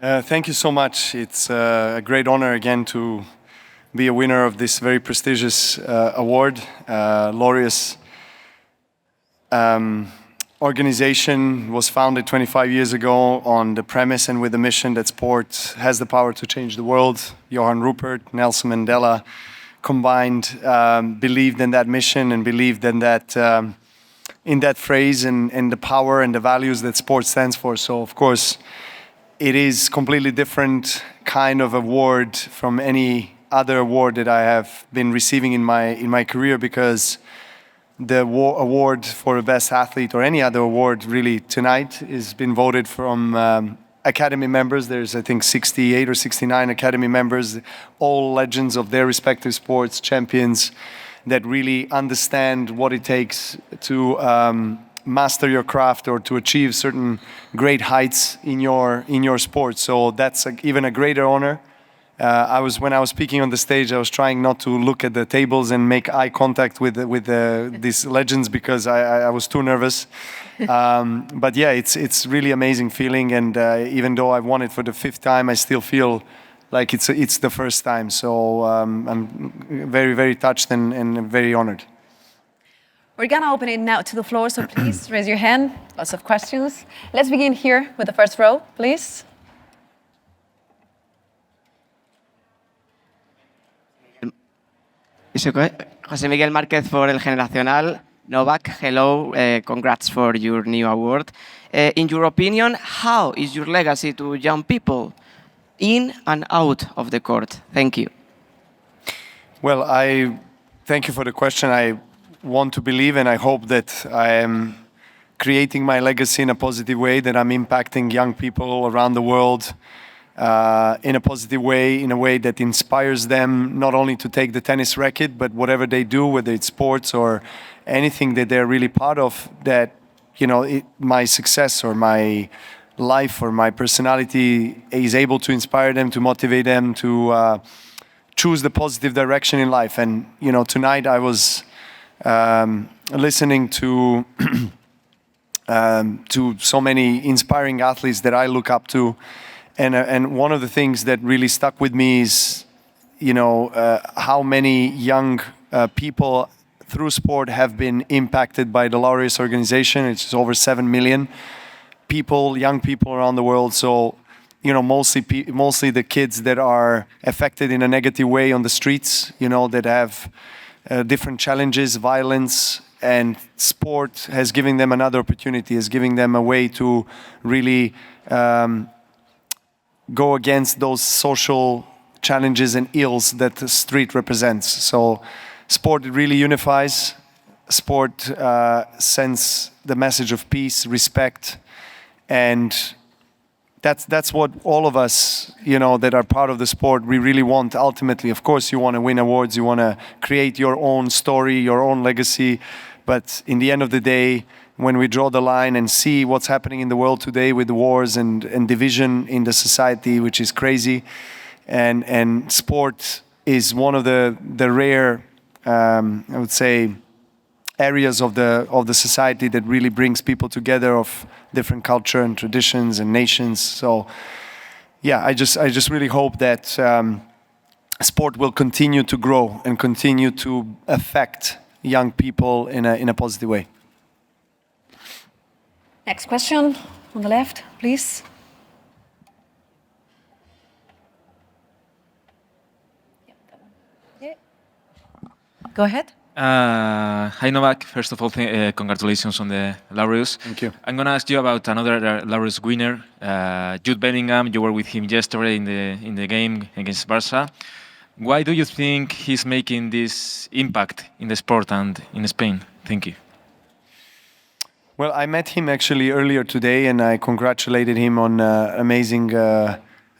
Thank you so much. It's a great honor again to be a winner of this very prestigious award. Laureus organization was founded 25 years ago on the premise and with the mission that sport has the power to change the world. Johann Rupert, Nelson Mandela combined believed in that mission and believed in that phrase and the power and the values that sport stands for. So of course, it is completely different kind of award from any other award that I have been receiving in my career, because the award for the best athlete or any other award really tonight has been voted from academy members. There's I think 68 or 69 academy members, all legends of their respective sports, champions that really understand what it takes to master your craft or to achieve certain great heights in your sport. So that's even a greater honor. When I was speaking on the stage, I was trying not to look at the tables and make eye contact with these legends because I was too nervous. But yeah, it's really amazing feeling, and even though I've won it for the 5th time, I still feel like it's the first time. So I'm very, very touched and very honored. We're gonna open it now to the floor, so please raise your hand. Lots of questions. Let's begin here with the first row, please. José Miguel Márquez for El Generacional. Novak, hello, congrats for your new award. In your opinion, how is your legacy to young people in and out of the court? Thank you. Well, I thank you for the question. I want to believe and I hope that I am creating my legacy in a positive way, that I'm impacting young people around the world in a positive way, in a way that inspires them not only to take the tennis racket, but whatever they do, whether it's sports or anything that they're really part of, that, you know, my success or my life or my personality is able to inspire them, to motivate them, to choose the positive direction in life. And, you know, tonight I was listening to so many inspiring athletes that I look up to, and one of the things that really stuck with me is, you know, how many young people through sport have been impacted by the Laureus organization. It's over 7 million people, young people around the world. So, you know, mostly the kids that are affected in a negative way on the streets, you know, that have different challenges, violence, and sport has given them another opportunity, is giving them a way to really go against those social challenges and ills that the street represents. So sport really unifies. Sport sends the message of peace, respect, and that's what all of us, you know, that are part of the sport, we really want ultimately. Of course, you want to win awards, you want to create your own story, your own legacy. But in the end of the day, when we draw the line and see what's happening in the world today with the wars and division in the society, which is crazy, and sport is one of the rare, I would say, areas of the society that really brings people together of different culture and traditions and nations. So yeah, I just really hope that sport will continue to grow and continue to affect young people in a positive way. Next question on the left, please. Go ahead. Hi Novak, first of all, congratulations on the Laureus. Thank you. I'm going to ask you about another Laureus winner, Jude Bellingham. You were with him yesterday in the game against Barca. Why do you think he's making this impact in the sport and in Spain? Thank you. Well, I met him actually earlier today, and I congratulated him on amazing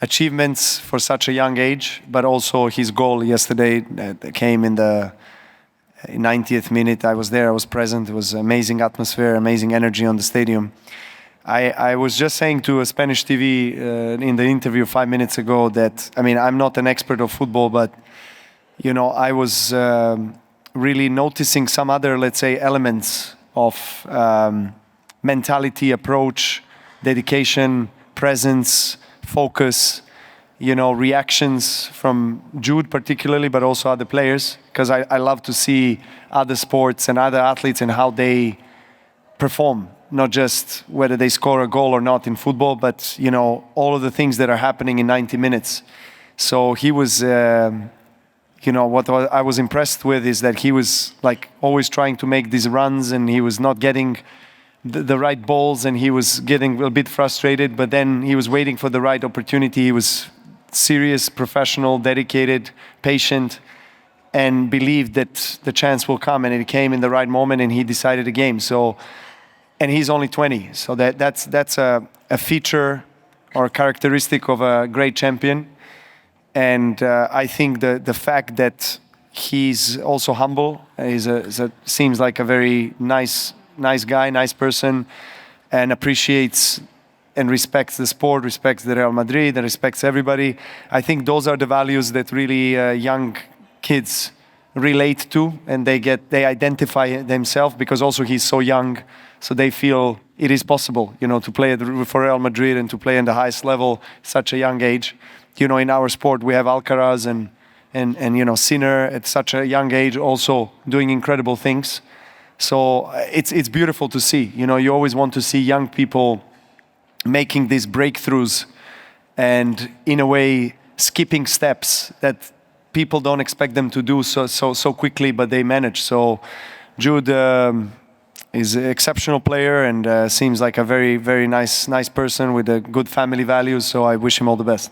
achievements for such a young age, but also his goal yesterday came in the 90th minute. I was there, I was present. It was amazing atmosphere, amazing energy on the stadium. I was just saying to a Spanish TV in the interview 5 minutes ago that, I mean, I'm not an expert of football, but, you know, I was really noticing some other, let's say, elements of mentality, approach, dedication, presence, focus, reactions from Jude particularly, but also other players, because I love to see other sports and other athletes and how they perform, not just whether they score a goal or not in football, but all of the things that are happening in 90 minutes. So he was, what I was impressed with is that he was like always trying to make these runs, and he was not getting the right balls, and he was getting a bit frustrated, but then he was waiting for the right opportunity. He was serious, professional, dedicated, patient, and believed that the chance will come, and it came in the right moment, and he decided the game. So, and he's only 20, so that's a feature or a characteristic of a great champion. And I think the fact that he's also humble, seems like a very nice guy, nice person, and appreciates and respects the sport, respects the Real Madrid, and respects everybody. I think those are the values that really young kids relate to, and they identify themselves, because also he's so young, so they feel it is possible, to play for Real Madrid and to play in the highest level at such a young age. In our sport we have Alcaraz and Sinner at such a young age also doing incredible things. So it's beautiful to see. You always want to see young people making these breakthroughs and in a way skipping steps that people don't expect them to do so quickly, but they manage. So Jude is an exceptional player and seems like a very, very nice person with a good family values. So I wish him all the best.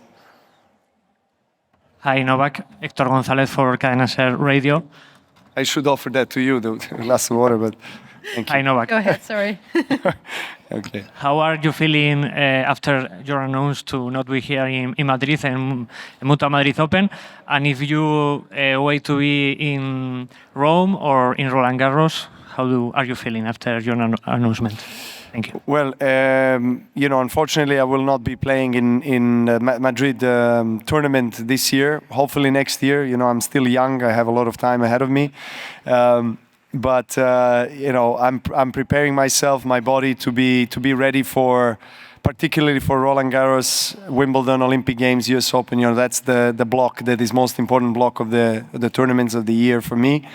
Hi, Novak. Héctor González for Cadena Ser Radio. I should offer that to you, the glass of water, but thank you. Hi, Novak. Go ahead, sorry. Okay. How are you feeling after you're announced to not be here in Madrid in Mutua Madrid Open? And if you wait to be in Rome or in Roland Garros, are you feeling after your announcement? Thank you. Well, unfortunately, I will not be playing in Madrid tournament this year. Hopefully next year. I'm still young. I have a lot of time ahead of me. But I'm preparing myself, my body to be ready for, particularly for Roland Garros, Wimbledon, Olympic Games, US Open. That's the block that is most important block of the tournaments of the year for me.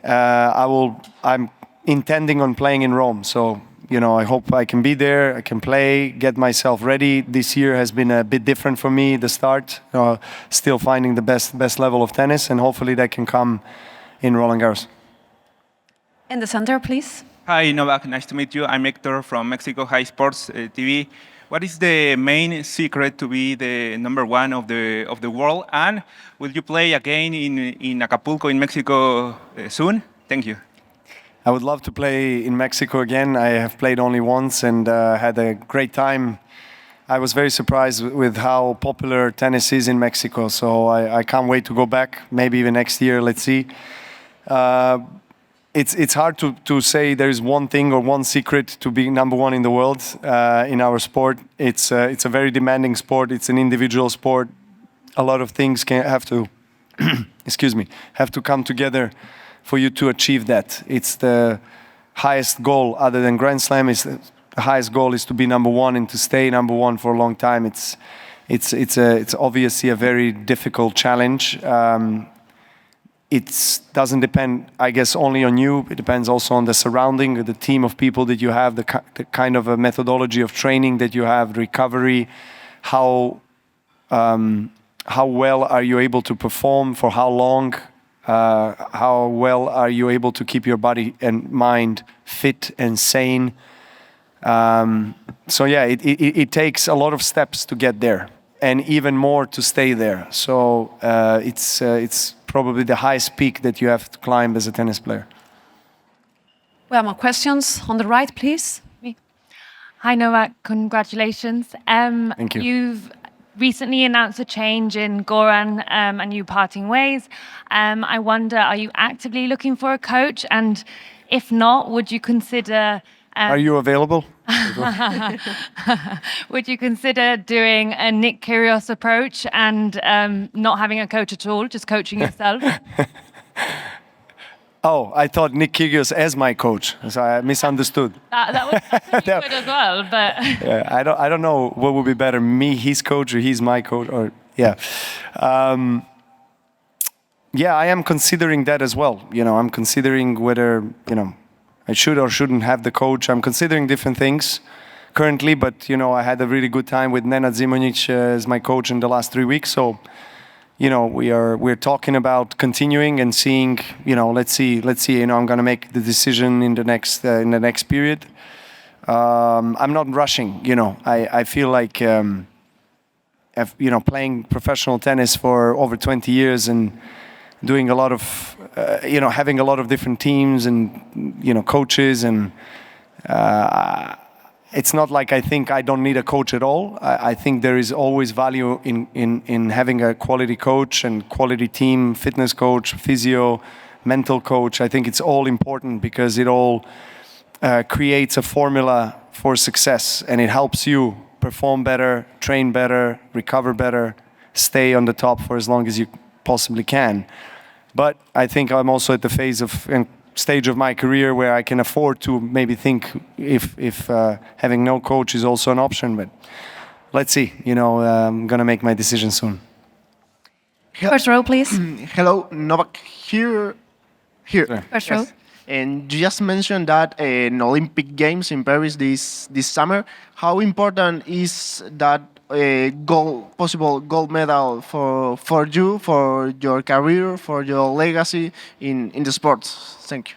I'm intending on playing in Rome, so I hope I can be there. I can play, get myself ready. This year has been a bit different for me. The start, still finding the best level of tennis, and hopefully that can come in Roland Garros. In the center, please. Hi, Novak. Nice to meet you. I'm Hector from Mexico High Sports TV. What is the main secret to be the #1 of the world? And will you play again in Acapulco in Mexico soon? Thank you. I would love to play in Mexico again. I have played only once and had a great time. I was very surprised with how popular tennis is in Mexico, so I can't wait to go back, maybe even next year, let's see. It's hard to say there's one thing or one secret to be #1 in the world in our sport. It's a very demanding sport. It's an individual sport. A lot of things have to, have to come together for you to achieve that. It's the highest goal, other than Grand Slam. The highest goal is to be #1 and to stay #1 for a long time. It's obviously a very difficult challenge. It doesn't depend, I guess, only on you. It depends also on the surrounding, the team of people that you have, the kind of a methodology of training that you have, recovery, how well are you able to perform, for how long, how well are you able to keep your body and mind fit and sane. So yeah, it takes a lot of steps to get there, and even more to stay there. So it's probably the highest peak that you have to climb as a tennis player. We have more questions on the right, please. Hi, Novak. Congratulations. Thank you. You've recently announced a change in Goran and you parting ways. I wonder, are you actively looking for a coach? And if not, would you consider... Are you available? Would you consider doing a Nick Kyrgios approach and not having a coach at all, just coaching yourself? Oh, I thought Nick Kyrgios as my coach, so I misunderstood. That would be good as well, but Yeah, I don't know what would be better, me, his coach, or he's my coach, or yeah. Yeah, I am considering that as well. You know, I'm considering whether, you know, I should or shouldn't have the coach. I'm considering different things currently, but, you know, I had a really good time with Nenad Zimonjic as my coach in the last 3 weeks. So, you know, we're talking about continuing and seeing, you know, let's see, you know, I'm going to make the decision in the next period. I'm not rushing, you know. I feel like, you know, playing professional tennis for over 20 years and doing a lot of, you know, having a lot of different teams and, you know, coaches, and it's not like I think I don't need a coach at all. I think there is always value in having a quality coach and quality team, fitness coach, physio, mental coach. I think it's all important because it all creates a formula for success, and it helps you perform better, train better, recover better, stay on the top for as long as you possibly can. But I think I'm also at the stage of my career where I can afford to maybe think if having no coach is also an option. But let's see. You know, I'm gonna make my decision soon. First row, please. Hello, Novak here. First row. And you just mentioned that in Olympic Games in Paris this summer. How important is that possible gold medal for you, for your career, for your legacy in the sports? Thank you.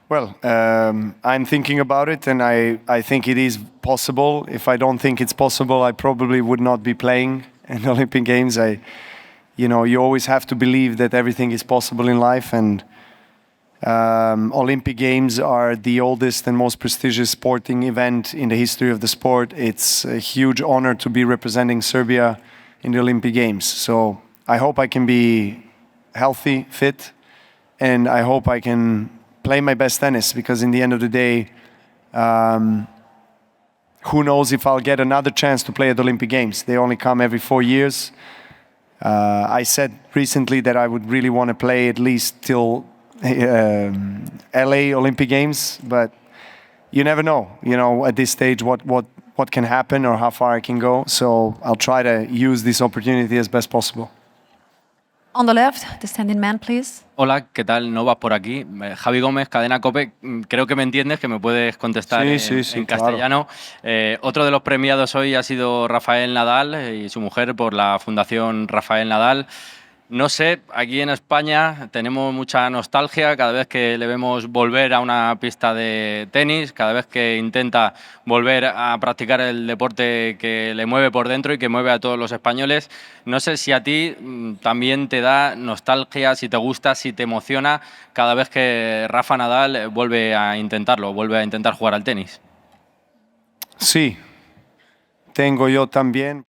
Well, I'm thinking about it, and I think it is possible. If I don't think it's possible, I probably would not be playing in the Olympic Games. You know, you always have to believe that everything is possible in life, and Olympic Games are the oldest and most prestigious sporting event in the history of the sport. It's a huge honor to be representing Serbia in the Olympic Games. So I hope I can be healthy, fit, and I hope I can play my best tennis, because in the end of the day, who knows if I'll get another chance to play at the Olympic Games. They only come every 4 years. I said recently that I would really want to play at least till LA Olympic Games, but you never know, you know, at this stage what can happen or how far I can go. So I'll try to use this opportunity as best possible. On the left, the standing man, please. Hola, ¿qué tal? Novak por aquí. Javi Gómez, Cadena COPE. Creo que me entiendes, que me puedes contestar en castellano. Claro. Otro de los premiados hoy ha sido Rafael Nadal y su mujer por la Fundación Rafael Nadal. No sé, aquí en España tenemos mucha nostalgia cada vez que le vemos volver a una pista de tenis, cada vez que intenta volver a practicar el deporte que le mueve por dentro y que mueve a todos los españoles. No sé si a ti también te da nostalgia, si te gusta, si te emociona cada vez que Rafa Nadal vuelve a intentarlo, vuelve a intentar jugar al tenis. Sí, tengo yo también.